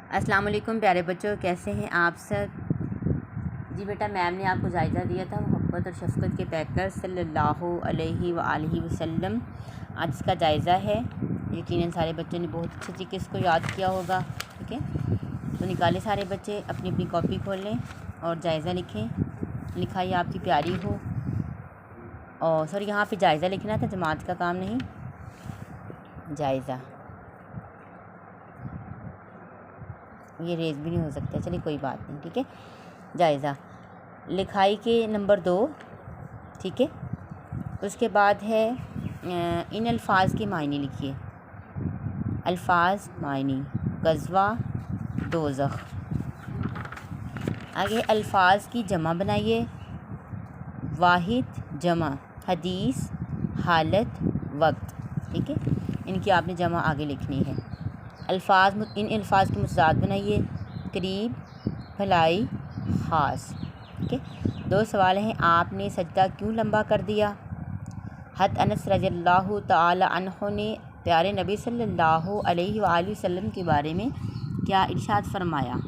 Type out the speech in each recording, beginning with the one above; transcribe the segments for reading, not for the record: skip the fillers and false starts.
अस्सलाम वालेकुम प्यारे बच्चों, कैसे हैं आप सब। जी बेटा, मैम ने आपको जायज़ा दिया था मोहब्बत और शफ़क़त के पैकर सल्लल्लाहु अलैहि वालैहि वसल्लम। आज इसका जायज़ा है। यकीनन सारे बच्चों ने बहुत अच्छे तरीके से इसको याद किया होगा। ठीक है, तो निकालें सारे बच्चे, अपनी अपनी कॉपी खोल लें और जायज़ा लिखें। लिखाई आपकी प्यारी हो। और सर यहाँ पे जायज़ा लिखना था, जमात का काम नहीं, जायज़ा। ये रेज़ भी नहीं हो सकता, चलिए कोई बात नहीं। ठीक है, जायज़ा लिखाई के नंबर 2। ठीक है, उसके बाद है इन अल्फाज के मायने लिखिए। अल्फाज मायने, गज़वा, दोज़ख। आगे अल्फाज की जमा बनाइए। वाहिद जमा, हदीस, हालत, वक्त। ठीक है, इनकी आपने जमा आगे लिखनी है। इन अल्फाज के मुतज़ाद बनाइए। करीब, भलाई, ख़ास। ठीक है, 2 सवाल हैं। आपने सजदा क्यों लंबा कर दिया। हज़रत अनस रज़ियल्लाहु ताला अन्हु ने प्यारे नबी सल्लल्लाहु अलैहि वसल्लम के बारे में क्या इरशाद फरमाया।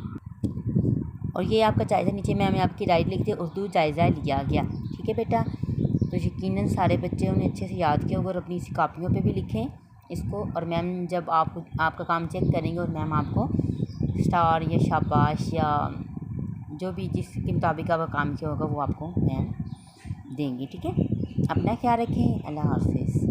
और ये आपका जायज़ा नीचे मैंने आपकी राइट लिख दी, उर्दू जायज़ा लिया गया। ठीक है बेटा, तो यकीनन सारे बच्चे उन्हें अच्छे से याद किया होगा और अपनी इसी कापियों पे भी लिखें इसको। और मैम जब आपका काम चेक करेंगे और मैम आपको स्टार या शाबाश या जो भी जिसके मुताबिक आपका काम किया होगा वो आपको मैम देंगी। ठीक है, अपना ख्याल रखें। अल्लाह हाफ़िज़।